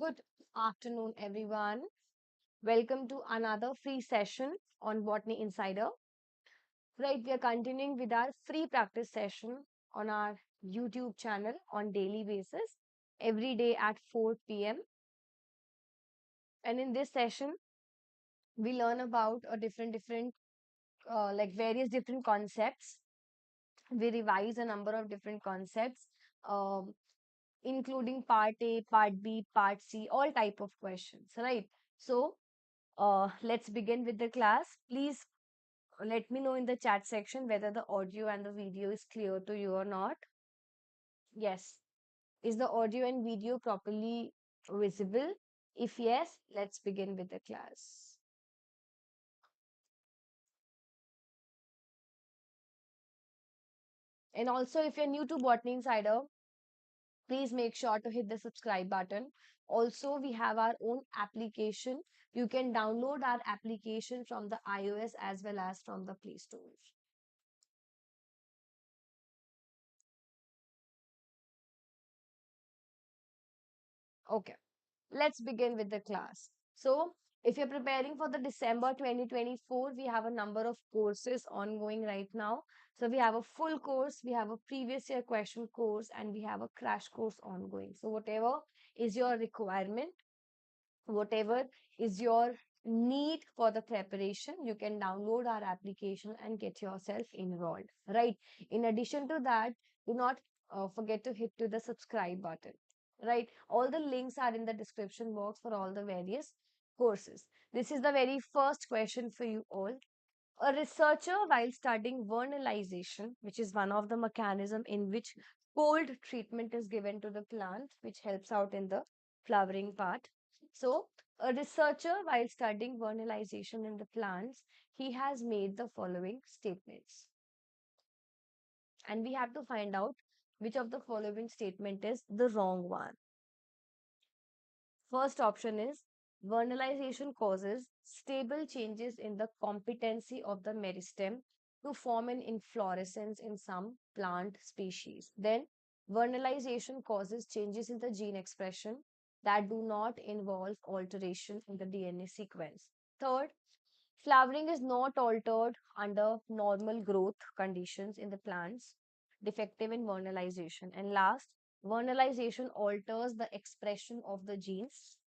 Good afternoon, everyone. Welcome to another free session on Botany Insider. Right, we are continuing with our free practice session on our YouTube channel on daily basis, every day at 4 p.m. And in this session, we learn about a different, like various different concepts. We revise a number of different concepts, um, including part A, part B, part C, all type of questions. Right. So let's begin with the class. Please let me know in the chat section whether the audio and the video is clear to you or not. Yes. Is the audio and video properly visible? If yes, let's begin with the class. And also, if you're new to Botany Insider, please make sure to hit the subscribe button. Also, we have our own application. You can download our application from the iOS as well as from the Play Store. Okay. Let's begin with the class. So, if you're preparing for the December 2024, we have a number of courses ongoing right now. So, we have a full course, we have a previous year question course, and we have a crash course ongoing. So, whatever is your requirement, whatever is your need for the preparation, you can download our application and get yourself enrolled, right? In addition to that, do not forget to hit to the subscribe button, right? All the links are in the description box for all the various courses. This is the very first question for you all. A researcher, while studying vernalization, which is one of the mechanism in which cold treatment is given to the plant, which helps out in the flowering part. So, a researcher, while studying vernalization in the plants, he has made the following statements. And we have to find out which of the following statement is the wrong one. First option is vernalization causes stable changes in the competency of the meristem to form an inflorescence in some plant species. Then vernalization causes changes in the gene expression that do not involve alteration in the DNA sequence. Third, flowering is not altered under normal growth conditions in the plants, defective in vernalization. And last, vernalization alters the expression of the genes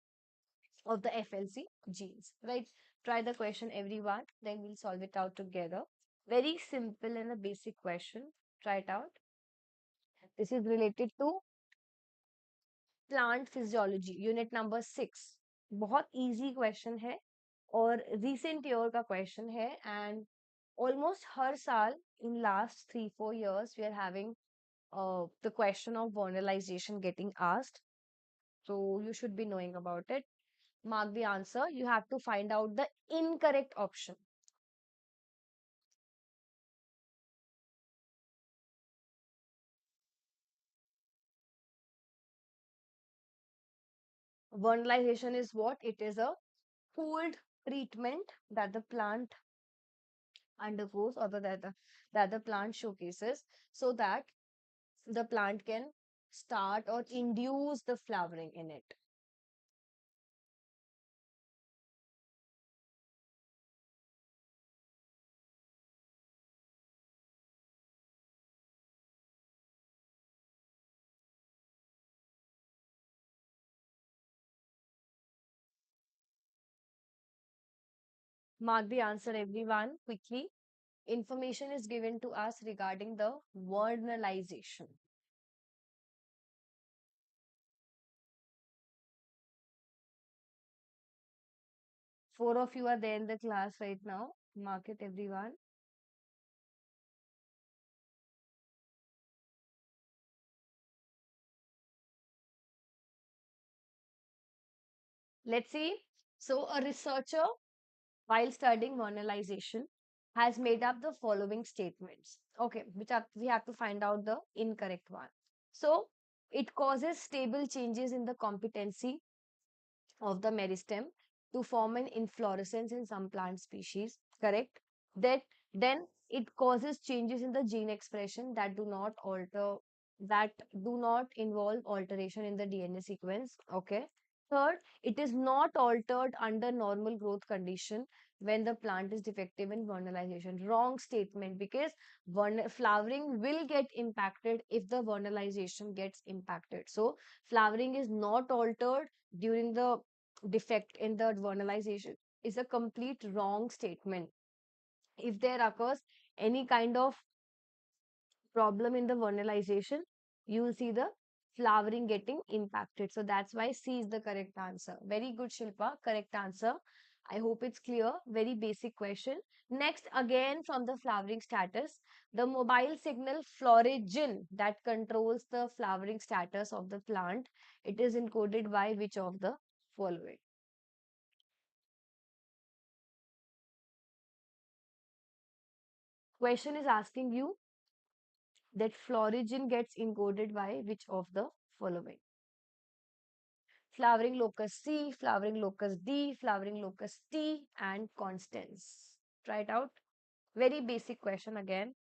of the FLC genes, right? Try the question, everyone, then we'll solve it out together. Very simple and a basic question. Try it out. This is related to plant physiology, unit number 6. बहुत easy question है और recent year का question है and almost हर साल in last 3-4 years we are having the question of vernalization getting asked, so you should be knowing about it. Mark the answer. You have to find out the incorrect option. Vernalization is what? It is a cold treatment that the plant undergoes or that the plant showcases so that the plant can start or induce the flowering in it. Mark the answer, everyone, quickly. Information is given to us regarding the vernalization. Four of you are there in the class right now. Mark it, everyone. Let's see. So, a researcher, while studying vernalization, has made up the following statements. Okay, we have to find out the incorrect one. So, it causes stable changes in the competency of the meristem to form an inflorescence in some plant species. Correct. That then it causes changes in the gene expression that do not involve alteration in the DNA sequence. Okay. Third, it is not altered under normal growth condition when the plant is defective in vernalization. Wrong statement, because flowering will get impacted if the vernalization gets impacted. So flowering is not altered during the defect in the vernalization is a complete wrong statement. If there occurs any kind of problem in the vernalization, you will see the flowering getting impacted. So that's why C is the correct answer. Very good, Shilpa. Correct answer. I hope it's clear. Very basic question. Next, again from the flowering status, the mobile signal florigen that controls the flowering status of the plant. It is encoded by which of the following? Question is asking you that florigen gets encoded by which of the following? Flowering locus C, flowering locus D, flowering locus T, and constans. Try it out. Very basic question again.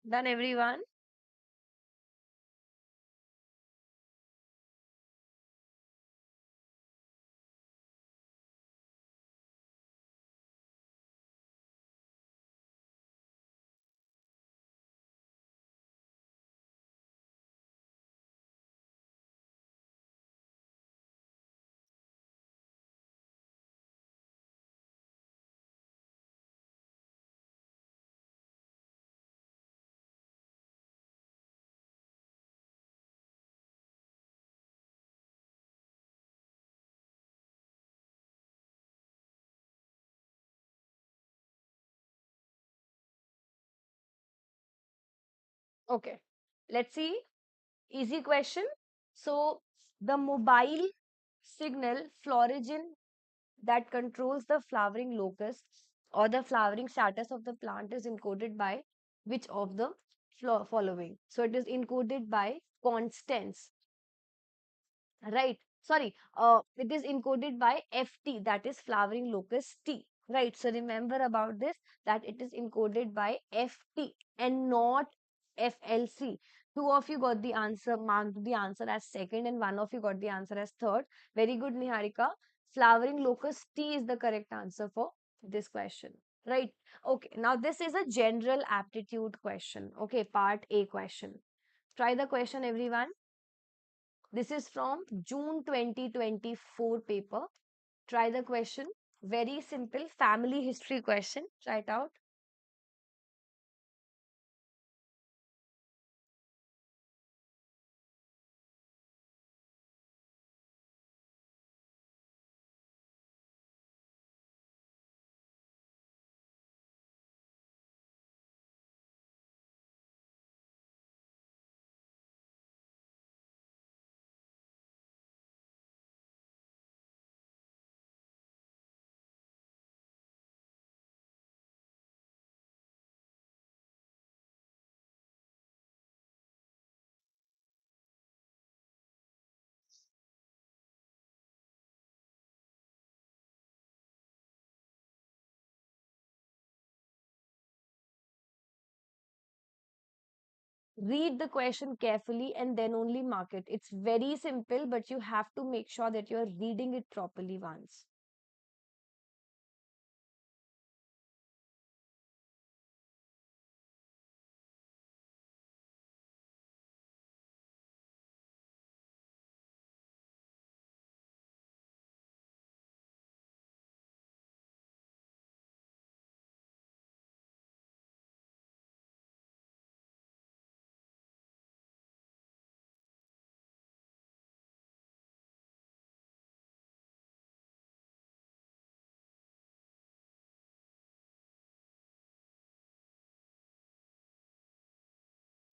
Done, everyone? Okay. Let's see. Easy question. So, the mobile signal florigen that controls the flowering locus or the flowering status of the plant is encoded by which of the following? So, it is encoded by constans. Right. Sorry. It is encoded by FT, that is flowering locus T. Right. So remember about this, that it is encoded by FT and not FLC. Two of you got the answer, marked the answer as second, and one of you got the answer as third. Very good, Niharika. Flowering locus T is the correct answer for this question. Right. Okay. Now this is a general aptitude question. Okay. Part A question. Try the question, everyone. This is from June 2024 paper. Try the question. Very simple family history question. Try it out. Read the question carefully and then only mark it. It's very simple, but you have to make sure that you're reading it properly once.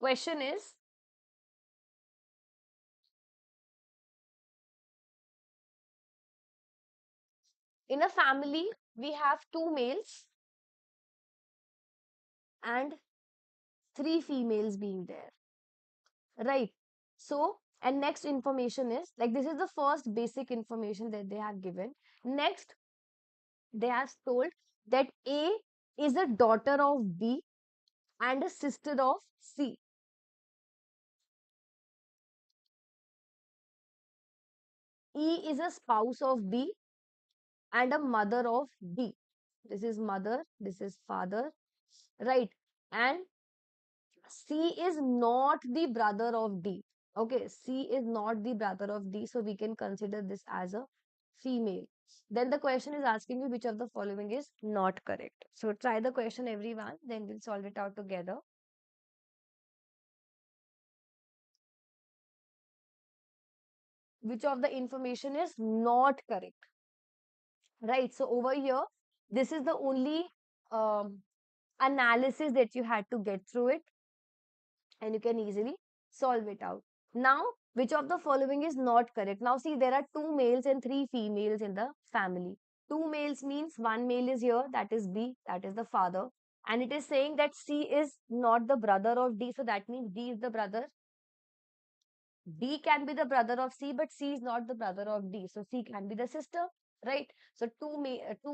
Question is, in a family, we have two males and three females being there, right? So, and next information is like this is the first basic information that they have given. Next, they have told that A is a daughter of B and a sister of C. E is a spouse of B and a mother of D. This is mother, this is father, right? And C is not the brother of D. Okay, C is not the brother of D, so we can consider this as a female. Then the question is asking you which of the following is not correct. So try the question, everyone, then we'll solve it out together. Which of the information is not correct? Right, so over here, this is the only um, analysis that you had to get through it, and you can easily solve it out. Now, which of the following is not correct? Now, see, there are two males and three females in the family. Two males means one male is here, that is B, that is the father. And it is saying that C is not the brother of D, so that means D is the brother. D can be the brother of C, but C is not the brother of D. So C can be the sister, right? So two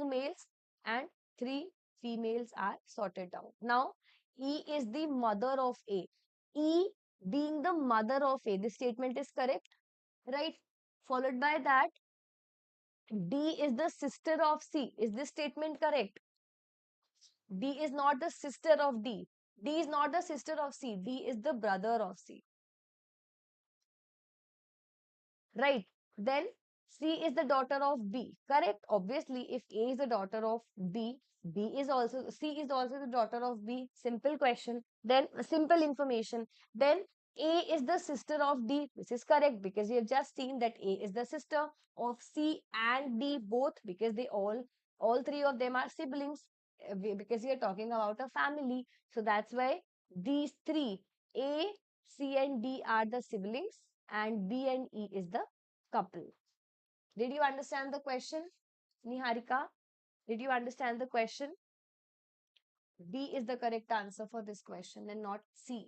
males and three females are sorted out. Now, E is the mother of A. E being the mother of A, this statement is correct, right? Followed by that, D is the sister of C. Is this statement correct? D is not the sister of D. D is not the sister of C. D is the brother of C. Right. Then C is the daughter of B. Correct. Obviously, if A is the daughter of B, B is also C is also the daughter of B. Simple question. Then simple information. Then A is the sister of D. This is correct because we have just seen that A is the sister of C and D both because they all three of them are siblings because we are talking about a family. So that's why these three A, C and D are the siblings and B and E is the couple. Did you understand the question, Niharika? Did you understand the question? B is the correct answer for this question and not C.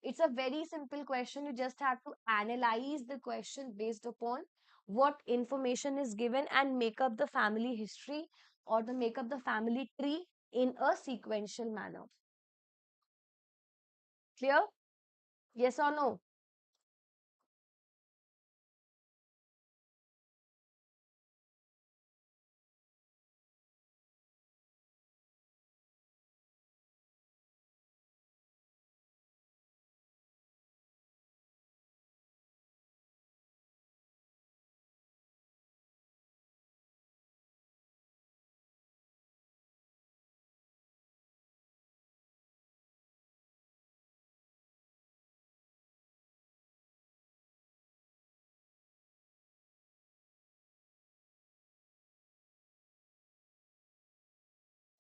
It's a very simple question. You just have to analyze the question based upon what information is given and make up the family history or the make up the family tree in a sequential manner. Clear? Yes or no?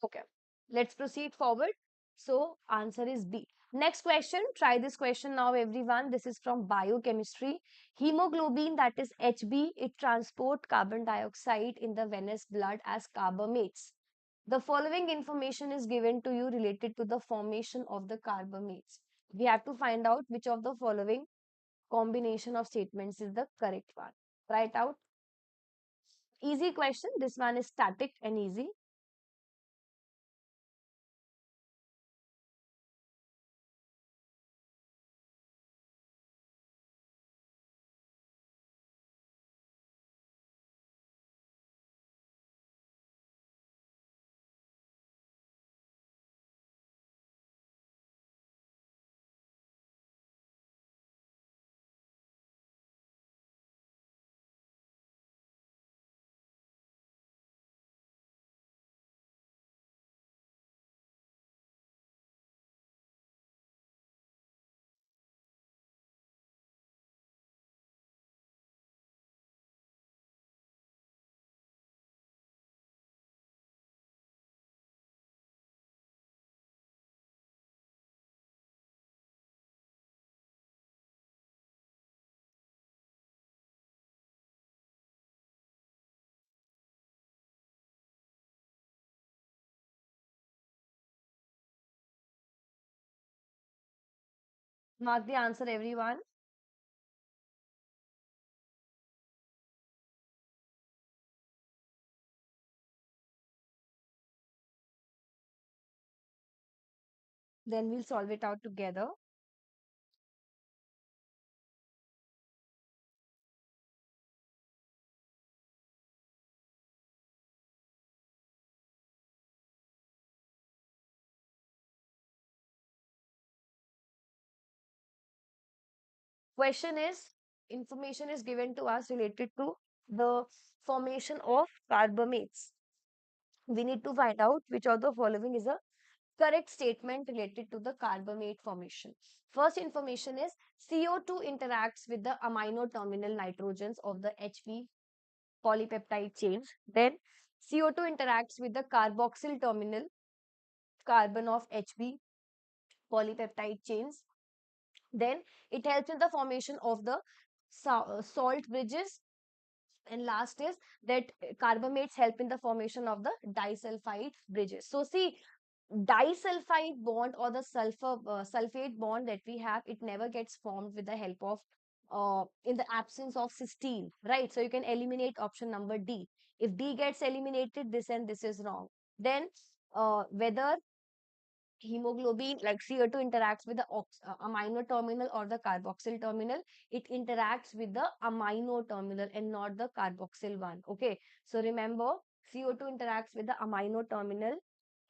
Okay, let's proceed forward. So, answer is B. Next question, try this question now, everyone. This is from biochemistry. Hemoglobin, that is HB, it transport carbon dioxide in the venous blood as carbamates. The following information is given to you related to the formation of the carbamates. We have to find out which of the following combination of statements is the correct one. Try it out. Easy question. This one is static and easy. Mark the answer, everyone. Then we'll solve it out together. Question is, information is given to us related to the formation of carbamates. We need to find out which of the following is a correct statement related to the carbamate formation. First information is CO2 interacts with the amino terminal nitrogens of the HB polypeptide chains. Then CO2 interacts with the carboxyl terminal carbon of HB polypeptide chains. Then it helps in the formation of the salt bridges. And last is that carbamates help in the formation of the disulfide bridges. So see, disulfide bond or the sulfate bond that we have, it never gets formed with the help of in the absence of cysteine, right? So you can eliminate option number D. If D gets eliminated, this and this is wrong. Then whether hemoglobin like CO2 interacts with the amino terminal or the carboxyl terminal, it interacts with the amino terminal and not the carboxyl one. Okay, so remember, CO2 interacts with the amino terminal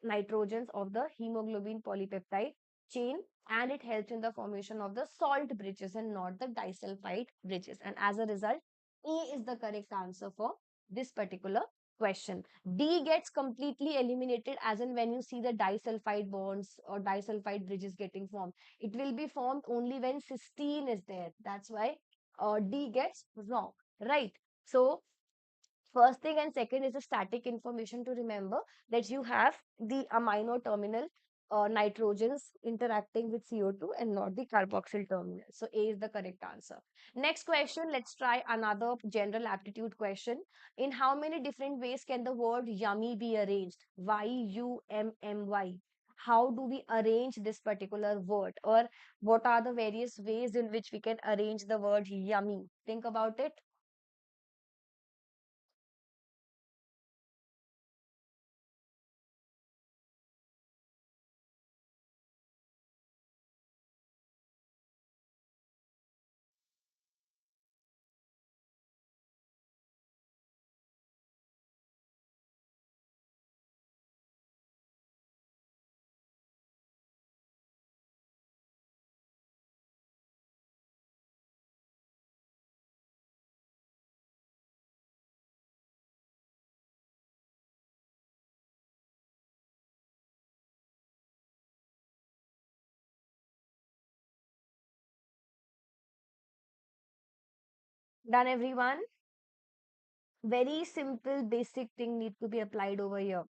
nitrogens of the hemoglobin polypeptide chain, and it helps in the formation of the salt bridges and not the disulfide bridges. And as a result, A is the correct answer for this particular question. D gets completely eliminated, as in when you see the disulfide bonds or disulfide bridges getting formed. It will be formed only when cysteine is there. That's why D gets wrong, right? So first thing and second is the static information to remember, that you have the amino terminal nitrogens interacting with CO2 and not the carboxyl terminal. So A is the correct answer. Next question, let's try another general aptitude question. In how many different ways can the word yummy be arranged? Yummy. How do we arrange this particular word, or what are the various ways in which we can arrange the word yummy? Think about it. Done, everyone? Very simple, basic thing need to be applied over here.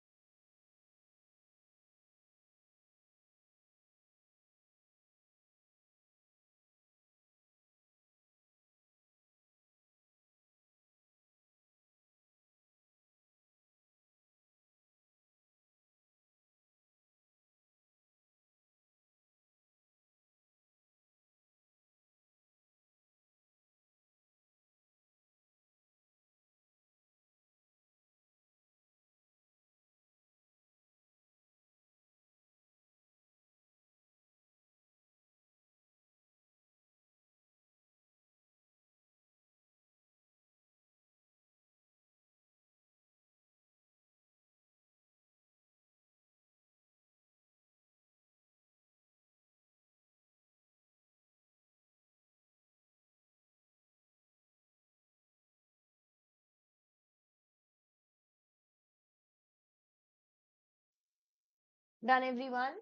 Done, everyone?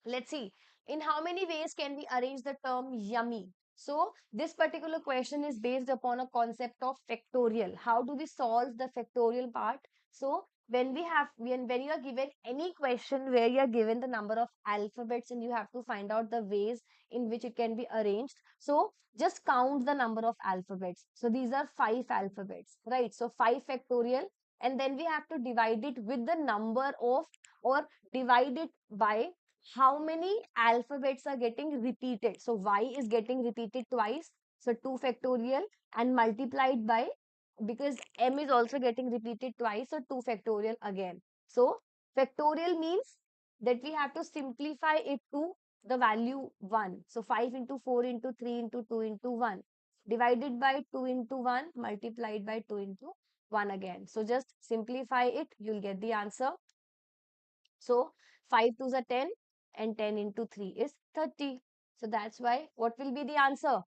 Let's see. In how many ways can we arrange the term yummy? So this particular question is based upon a concept of factorial. How do we solve the factorial part? So when you are given any question where you are given the number of alphabets and you have to find out the ways in which it can be arranged. So just count the number of alphabets. So these are 5 alphabets, right? So 5 factorial, and then we have to divide it with the number of, or divide it by how many alphabets are getting repeated. So y is getting repeated twice. So 2 factorial and multiplied by, because m is also getting repeated twice, so 2 factorial again. So factorial means that we have to simplify it to the value 1. So 5 into 4 into 3 into 2 into 1 divided by 2 into 1 multiplied by 2 into 1 again. So just simplify it, you'll get the answer. So 5 to the 10 and 10 into 3 is 30. So that's why what will be the answer?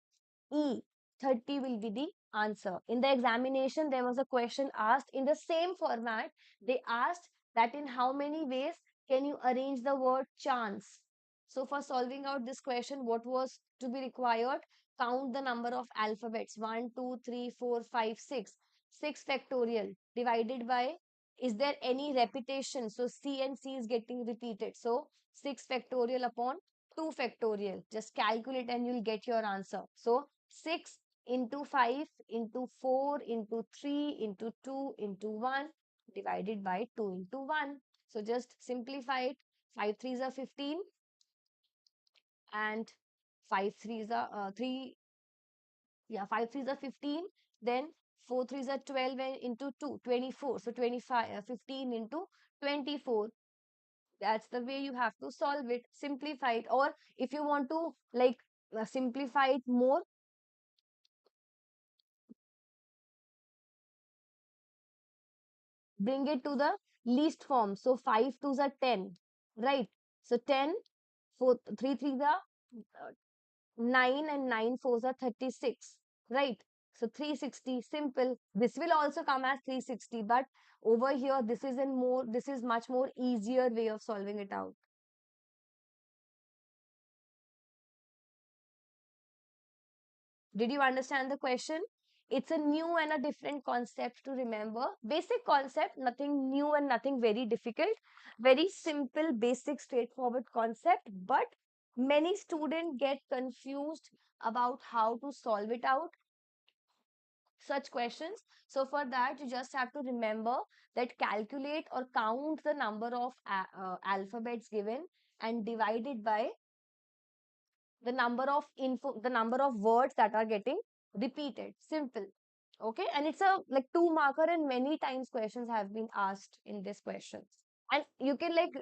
E. 30 will be the answer. In the examination, there was a question asked in the same format. They asked that in how many ways can you arrange the word chance? So for solving out this question, what was to be required? Count the number of alphabets. 1, 2, 3, 4, 5, 6. 6 factorial divided by, is there any repetition? So C and C is getting repeated. So 6 factorial upon 2 factorial. Just calculate and you'll get your answer. So 6 into 5 into 4 into 3 into 2 into 1 divided by 2 into 1. So just simplify it. 5 threes are 15 and 5 threes are 3, yeah, 5 threes are 15. Then 4 threes are 12 and into 2, 24. So 25, 15 into 24. That's the way you have to solve it. Simplify it. Or if you want to like simplify it more, bring it to the least form. So 5 twos are 10, right? So 10, 4, 3 threes are 9 and 9 fours are 36, right? So 360, simple. This will also come as 360, but over here, this is much more easier way of solving it out. Did you understand the question? It's a new and a different concept to remember. Basic concept, nothing new and nothing very difficult. Very simple, basic, straightforward concept. But many students get confused about how to solve it out, such questions. So for that, you just have to remember that calculate or count the number of alphabets given and divide it by the number of words that are getting repeated. Simple. Okay, and it's a like 2 marker, and many times questions have been asked in this question. And you can like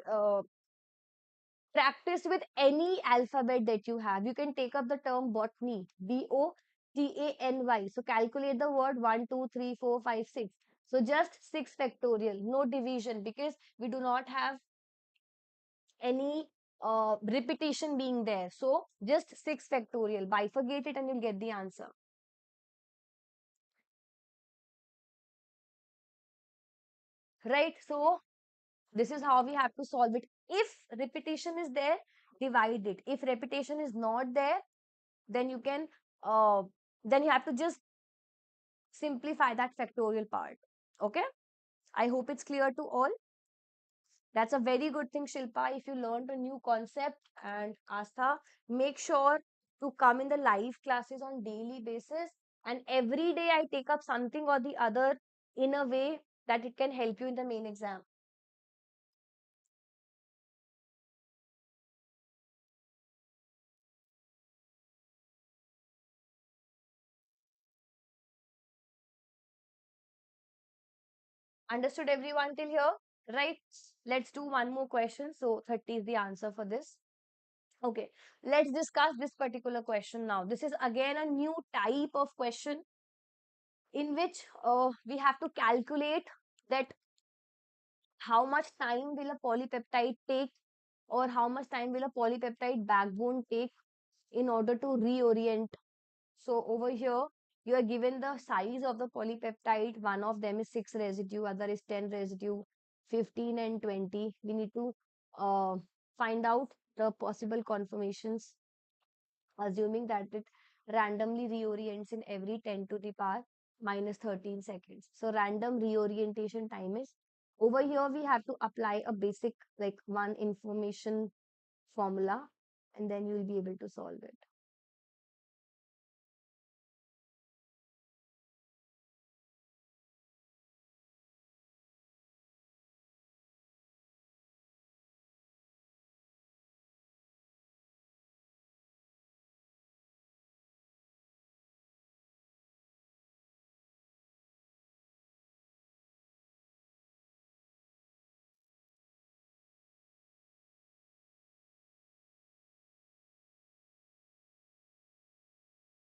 practice with any alphabet that you have. You can take up the term botany, BOTANY. So calculate the word 1, 2, 3, 4, 5, 6. So just 6 factorial, no division, because we do not have any repetition being there. So just 6 factorial, bifurcate it and you'll get the answer. Right? So this is how we have to solve it. If repetition is there, divide it. If repetition is not there, then you can uh, then you have to just simplify that factorial part. Okay, I hope it's clear to all. That's a very good thing, Shilpa. If you learned a new concept, and Astha, make sure to come in the live classes on daily basis, and every day I take up something or the other in a way that it can help you in the main exam. Understood everyone till here? Right? Let's do one more question. So 30 is the answer for this. Okay, let's discuss this particular question now. This is again a new type of question in which we have to calculate that how much time will a polypeptide take, or how much time will a polypeptide backbone take in order to reorient. So over here, you are given the size of the polypeptide. One of them is 6 residue, other is 10 residue, 15 and 20. We need to uh, find out the possible conformations, assuming that it randomly reorients in every 10 to the power minus 13 seconds. So random reorientation time is, over here we have to apply a basic like one information formula, and then you will be able to solve it.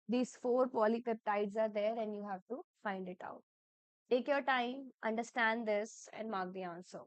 These four polypeptides are there and you have to find it out. Take your time, understand this, and mark the answer.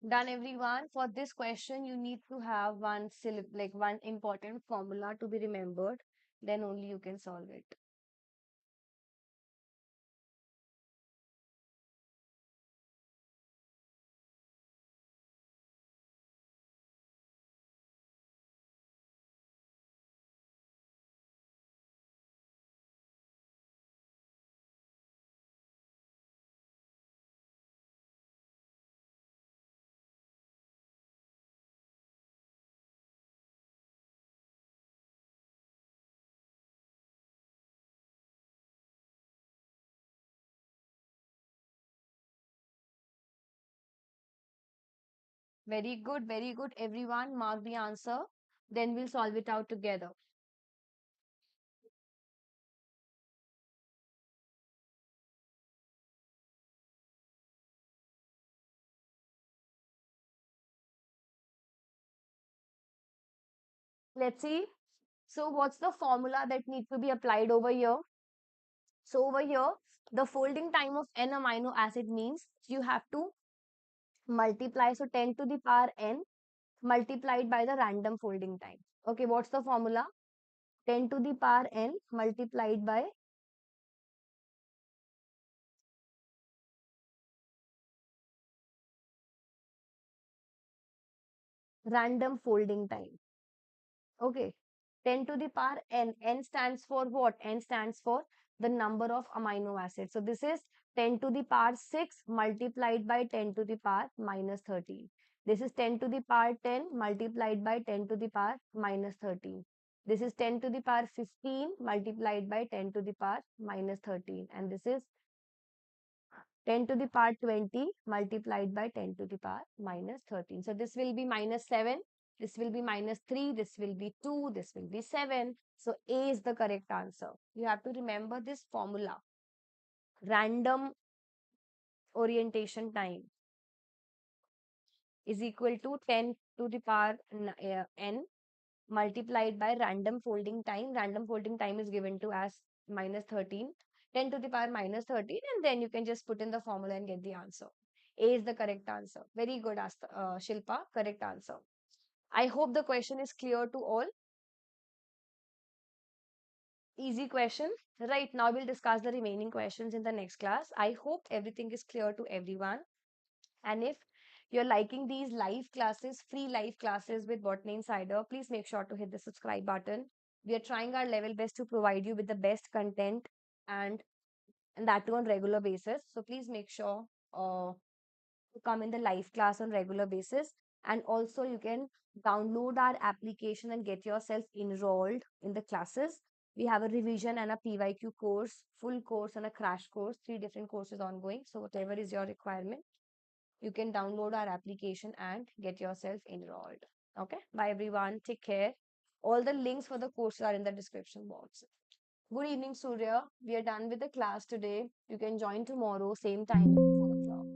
Done, everyone. For this question, you need to have like one important formula to be remembered. Then only you can solve it. Very good, everyone. Mark the answer. Then we'll solve it out together. Let's see. So, what's the formula that needs to be applied over here? So, over here, the folding time of n amino acid means you have to multiply. So, 10 to the power n multiplied by the random folding time. Okay, what's the formula? 10 to the power n multiplied by random folding time. Okay. 10 to the power n. N stands for what? N stands for the number of amino acids. So this is 10 to the power 6 multiplied by 10 to the power minus 13. This is 10 to the power 10 multiplied by 10 to the power minus 13. This is 10 to the power 15 multiplied by 10 to the power minus 13. And this is 10 to the power 20 multiplied by 10 to the power minus 13. So this will be minus 7, this will be minus 3, this will be 2, this will be 7. So A is the correct answer. You have to remember this formula. Random orientation time is equal to 10 to the power n multiplied by random folding time. Random folding time is given to as minus 13, 10 to the power minus 13, and then you can just put in the formula and get the answer. A is the correct answer. Very good, Shilpa. Correct answer. I hope the question is clear to all. Easy question. Right now, we'll discuss the remaining questions in the next class. I hope everything is clear to everyone. And if you're liking these live classes, free live classes with Botany Insider, please make sure to hit the subscribe button. We are trying our level best to provide you with the best content and, and that too on regular basis. So please make sure to come in the live class on regular basis. And also you can download our application and get yourself enrolled in the classes. We have a revision and a PYQ course, full course and a crash course, three different courses ongoing. So whatever is your requirement, you can download our application and get yourself enrolled. Okay. Bye everyone. Take care. All the links for the courses are in the description box. Good evening, Surya. We are done with the class today. You can join tomorrow, same time, 4 o'clock.